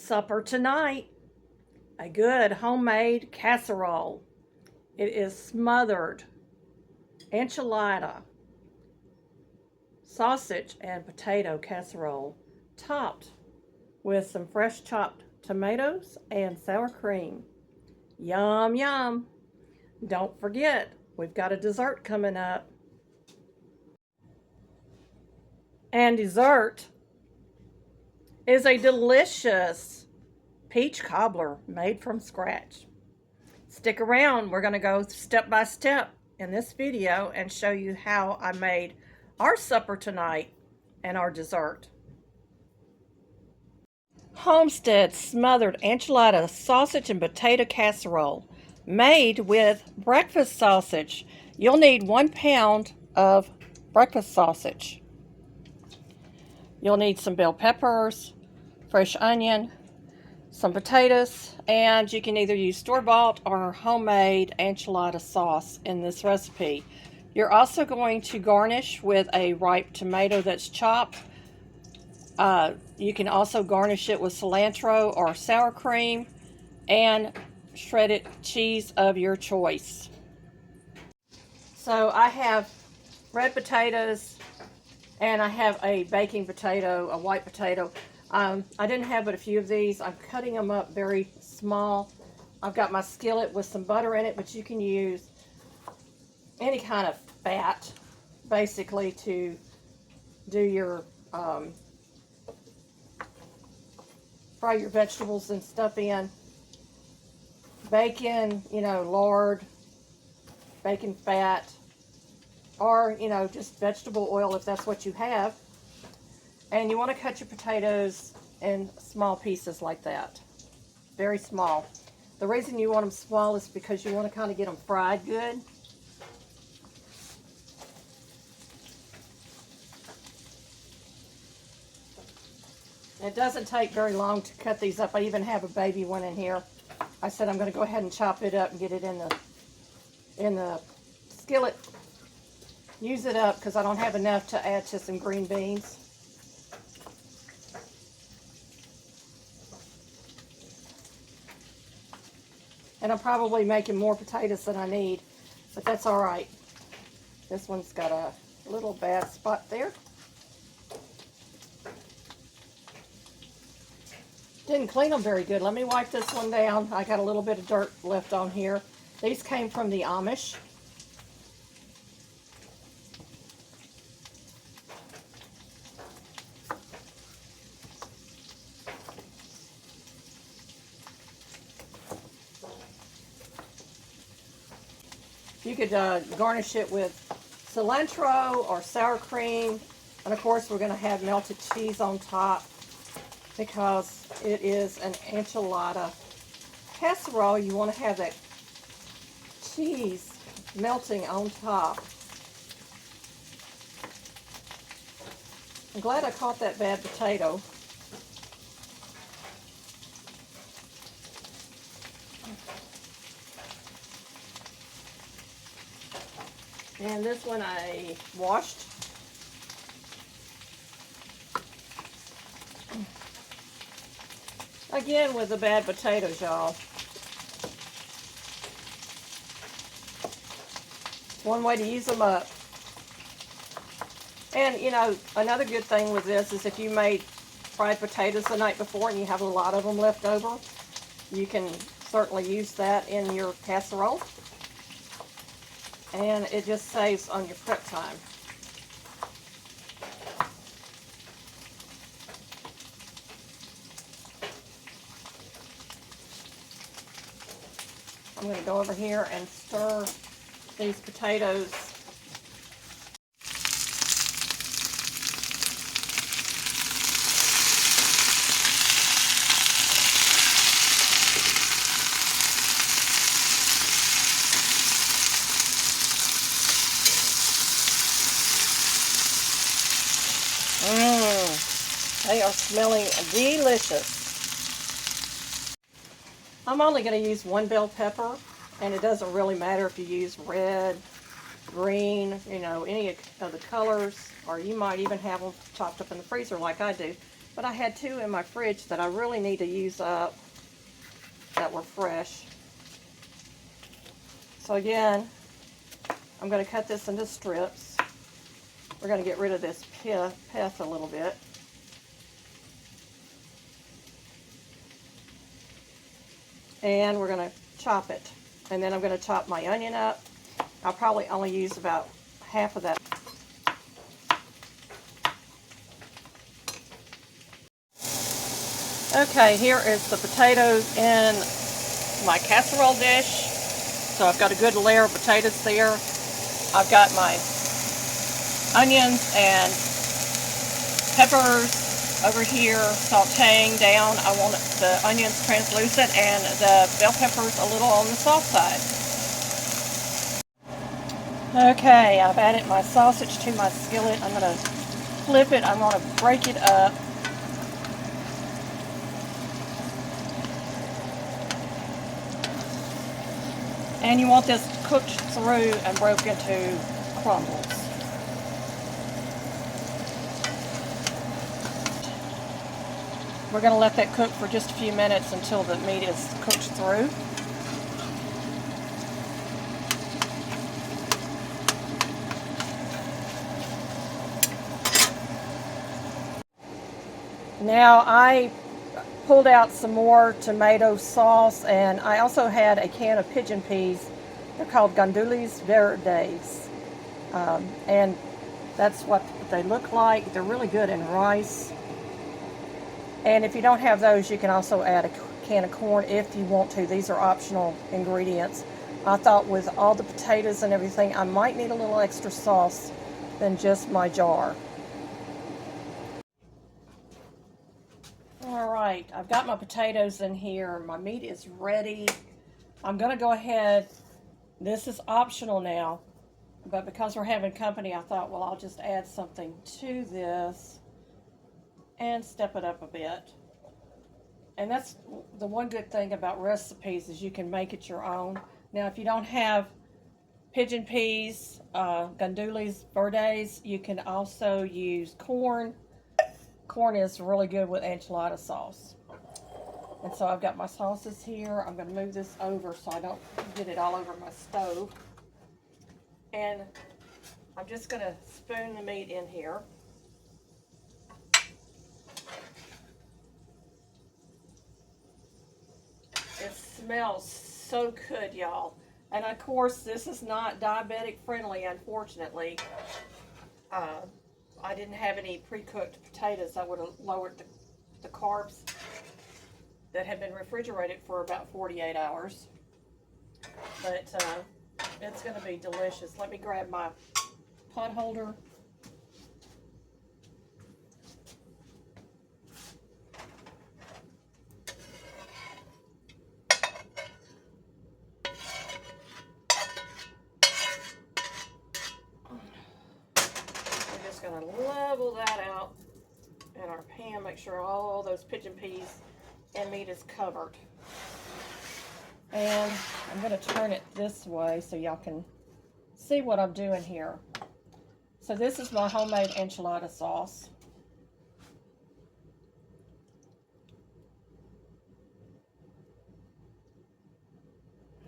Supper tonight, a good homemade casserole. It is smothered enchilada, sausage and potato casserole, topped with some fresh chopped tomatoes and sour cream. Yum, yum. Don't forget, we've got a dessert coming up. And dessert is a delicious peach cobbler made from scratch. Stick around, we're going to go step by step in this video and show you how I made our supper tonight and our dessert. Homestead smothered enchilada sausage and potato casserole made with breakfast sausage. You'll need 1 pound of breakfast sausage. You'll need some bell peppers, fresh onion, some potatoes, and you can either use store-bought or homemade enchilada sauce in this recipe. You're also going to garnish with a ripe tomato that's chopped. You can also garnish it with cilantro or sour cream and shredded cheese of your choice. So I have red potatoes and I have a baking potato, a white potato. I didn't have but a few of these. I'm cutting them up very small. I've got my skillet with some butter in it, but you can use any kind of fat basically to do your fry your vegetables and stuff in. Bacon, lard, bacon fat, or just vegetable oil if that's what you have. And you want to cut your potatoes in small pieces like that, very small. The reason you want them small is because you want to kind of get them fried good. It doesn't take very long to cut these up. I even have a baby one in here. I said I'm going to go ahead and chop it up and get it in the skillet. Use it up because I don't have enough to add to some green beans. And I'm probably making more potatoes than I need, but that's all right. This one's got a little bad spot there. Didn't clean them very good. Let me wipe this one down. I got a little bit of dirt left on here. These came from the Amish. You could garnish it with cilantro or sour cream. And of course we're going to have melted cheese on top because it is an enchilada casserole. You want to have that cheese melting on top. I'm glad I caught that bad potato. And this one I washed. Again with the bad potatoes, y'all. One way to use them up. And another good thing with this is if you made fried potatoes the night before and you have a lot of them left over, you can certainly use that in your casserole. And it just saves on your prep time. I'm going to go over here and stir these potatoes. They are smelling delicious. I'm only going to use 1 bell pepper, and it doesn't really matter if you use red, green, any of the colors, or you might even have them chopped up in the freezer like I do. But I had 2 in my fridge that I really need to use up that were fresh. So again, I'm going to cut this into strips. We're going to get rid of this pith a little bit. And we're going to chop it. And then I'm going to chop my onion up. I'll probably only use about half of that. Okay, here is the potatoes in my casserole dish. So I've got a good layer of potatoes there. I've got my onions and peppers over here sauteing down. I want the onions translucent and the bell peppers a little on the soft side. Okay, I've added my sausage to my skillet. I'm going to flip it. I'm going to break it up. And you want this cooked through and broken into crumbles. We're going to let that cook for just a few minutes until the meat is cooked through. Now I pulled out some more tomato sauce, and I also had a can of pigeon peas. They're called gandules verdes. And that's what they look like. They're really good in rice. And if you don't have those, you can also add a can of corn if you want to. These are optional ingredients. I thought with all the potatoes and everything, I might need a little extra sauce than just my jar. All right, I've got my potatoes in here. My meat is ready. I'm going to go ahead. This is optional now, but because we're having company, I thought, well, I'll just add something to this and step it up a bit. And that's the one good thing about recipes is you can make it your own. Now, if you don't have pigeon peas, gandules verdes, you can also use corn. Corn is really good with enchilada sauce. And so I've got my sauces here. I'm going to move this over so I don't get it all over my stove. And I'm just going to spoon the meat in here. It smells so good, y'all. And of course, this is not diabetic friendly, unfortunately. I didn't have any pre-cooked potatoes. I would have lowered the carbs that had been refrigerated for about 48 hours. But it's going to be delicious. Let me grab my pot holder. We're just going to level that out in our pan. Make sure all those pigeon peas and meat is covered. And I'm going to turn it this way so y'all can see what I'm doing here. So this is my homemade enchilada sauce.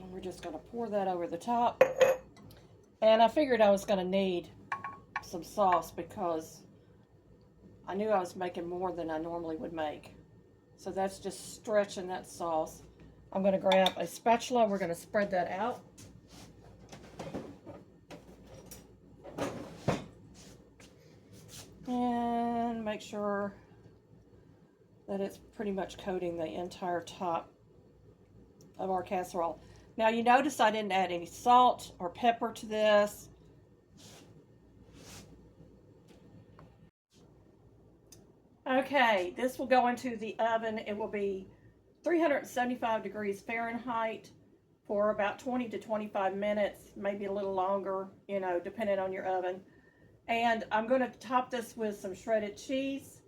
And we're just going to pour that over the top. And I figured I was going to need some sauce because I knew I was making more than I normally would make. So that's just stretching that sauce. I'm going to grab a spatula. We're going to spread that out. And make sure that it's pretty much coating the entire top of our casserole. Now you notice I didn't add any salt or pepper to this. Okay, this will go into the oven. It will be 375 degrees Fahrenheit for about 20 to 25 minutes, maybe a little longer, you know, depending on your oven. And I'm going to top this with some shredded cheese,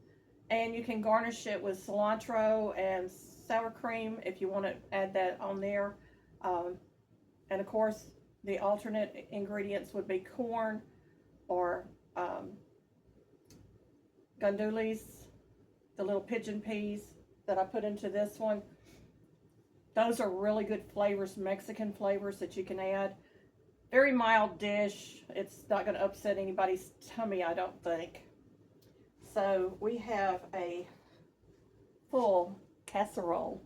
and you can garnish it with cilantro and sour cream if you want to add that on there. And of course, the alternate ingredients would be corn or gandules the little pigeon peas that I put into this one. Those are really good flavors, Mexican flavors that you can add. Very mild dish. It's not going to upset anybody's tummy, I don't think. So we have a full casserole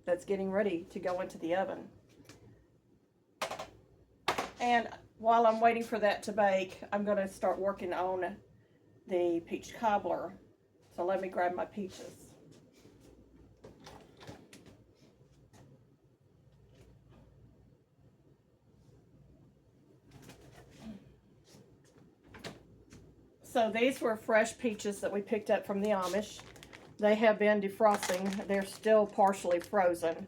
that's getting ready to go into the oven. And while I'm waiting for that to bake, I'm going to start working on the peach cobbler. So let me grab my peaches. So these were fresh peaches that we picked up from the Amish. They have been defrosting. They're still partially frozen.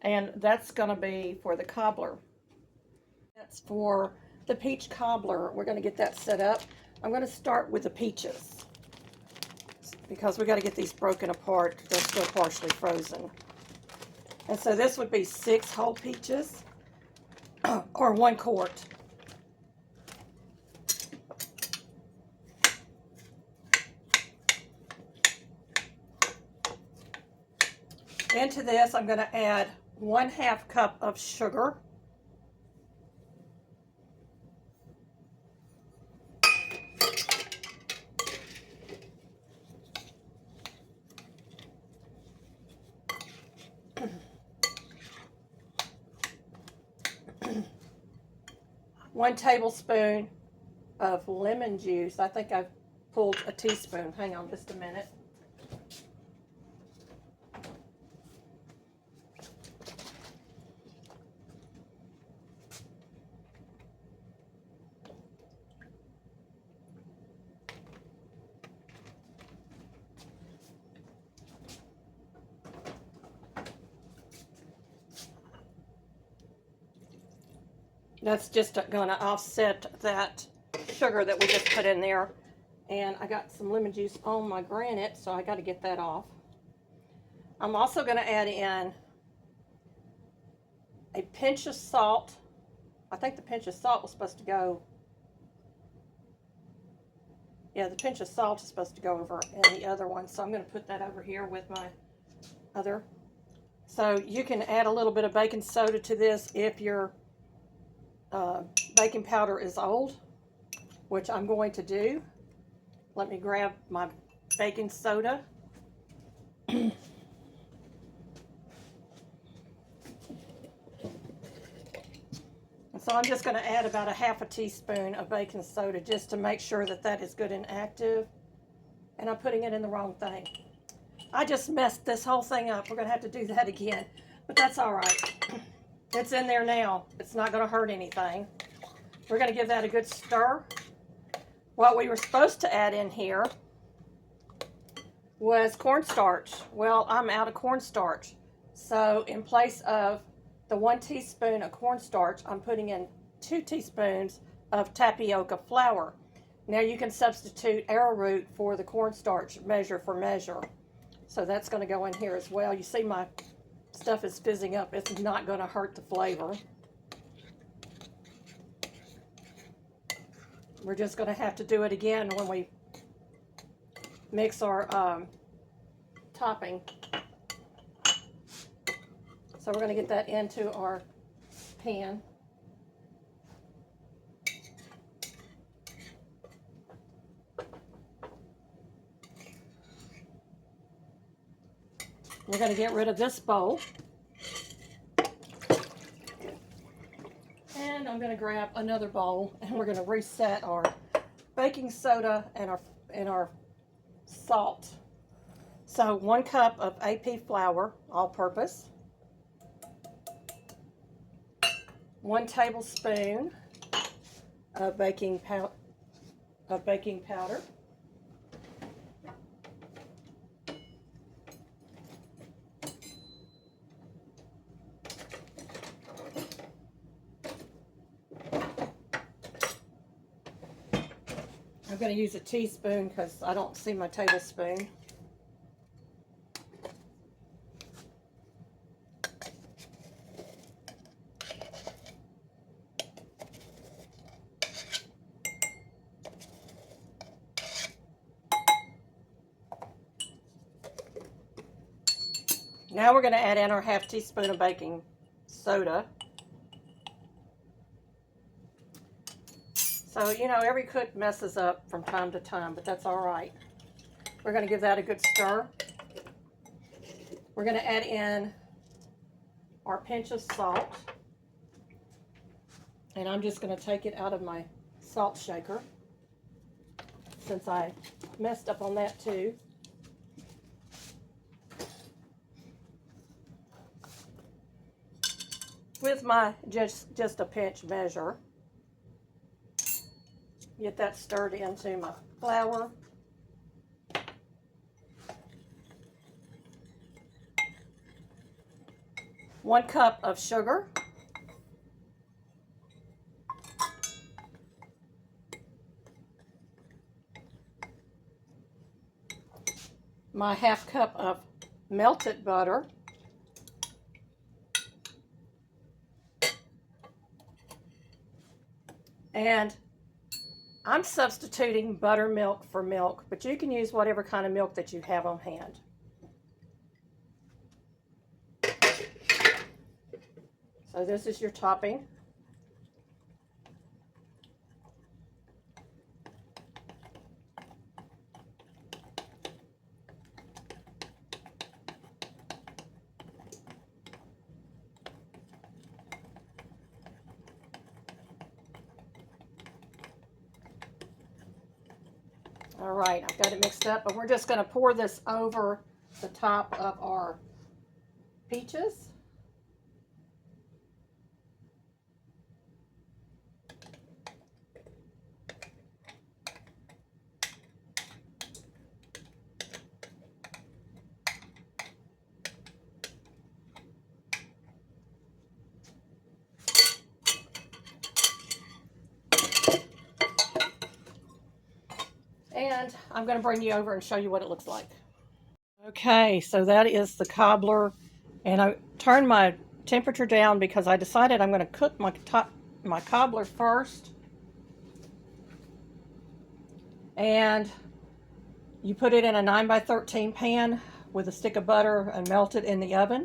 And that's going to be for the cobbler. That's for the peach cobbler. We're going to get that set up. I'm going to start with the peaches because we got to get these broken apart. They're still partially frozen. And so this would be 6 whole peaches or 1 quart. Into this, I'm going to add 1/2 cup of sugar. One tablespoon of lemon juice. I think I've pulled a teaspoon. Hang on just a minute. That's just going to offset that sugar that we just put in there. And I got some lemon juice on my granite, so I got to get that off. I'm also going to add in a pinch of salt. I think the pinch of salt was supposed to go, yeah, the pinch of salt is supposed to go over in the other one. So I'm going to put that over here with my other. So you can add a little bit of baking soda to this if your baking powder is old, which I'm going to do. Let me grab my baking soda. So I'm just going to add about 1/2 teaspoon of baking soda just to make sure that that is good and active. And I'm putting it in the wrong thing. I just messed this whole thing up. We're going to have to do that again, but that's all right. It's in there now. It's not going to hurt anything. We're going to give that a good stir. What we were supposed to add in here was cornstarch. Well, I'm out of cornstarch. So in place of the 1 teaspoon of cornstarch, I'm putting in 2 teaspoons of tapioca flour. Now you can substitute arrowroot for the cornstarch, measure for measure. So that's going to go in here as well. You see my stuff is fizzing up. It's not going to hurt the flavor. We're just going to have to do it again when we mix our topping. So we're going to get that into our pan. We're going to get rid of this bowl. And I'm going to grab another bowl and we're going to reset our baking soda and our salt. So 1 cup of AP flour, all purpose. 1 tablespoon of baking powder. I'm going to use a teaspoon because I don't see my tablespoon. Now we're going to add in our half teaspoon of baking soda. So, you know, every cook messes up from time to time, but that's all right. We're going to give that a good stir. We're going to add in our pinch of salt. And I'm just going to take it out of my salt shaker, since I messed up on that too. With my just a pinch measure. Get that stirred into my flour. One cup of sugar. My half cup of melted butter. And I'm substituting buttermilk for milk, but you can use whatever kind of milk that you have on hand. So this is your topping. All right, I've got it mixed up, but we're just going to pour this over the top of our peaches. And I'm going to bring you over and show you what it looks like. Okay, so that is the cobbler, and I turned my temperature down because I decided I'm going to cook my cobbler first. And you put it in a 9x13 pan with a stick of butter and melt it in the oven.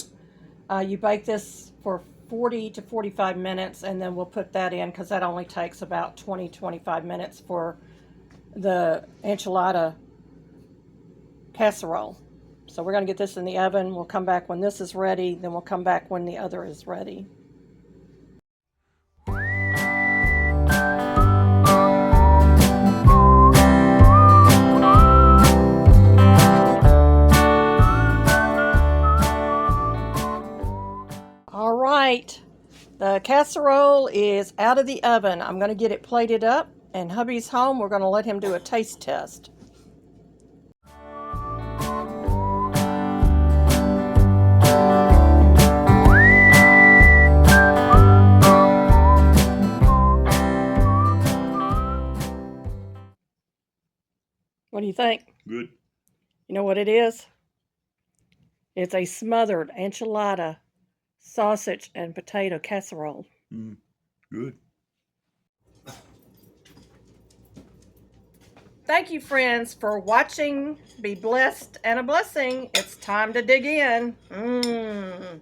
You bake this for 40 to 45 minutes, and then we'll put that in because that only takes about 20-25 minutes for the enchilada casserole. So we're going to get this in the oven. We'll come back when this is ready, then we'll come back when the other is ready. All right, the casserole is out of the oven. I'm going to get it plated up, and hubby's home. We're going to let him do a taste test. What do you think? Good. You know what it is? It's a smothered enchilada sausage and potato casserole. Good. Thank you, friends, for watching. Be blessed and a blessing. It's time to dig in. Mmm.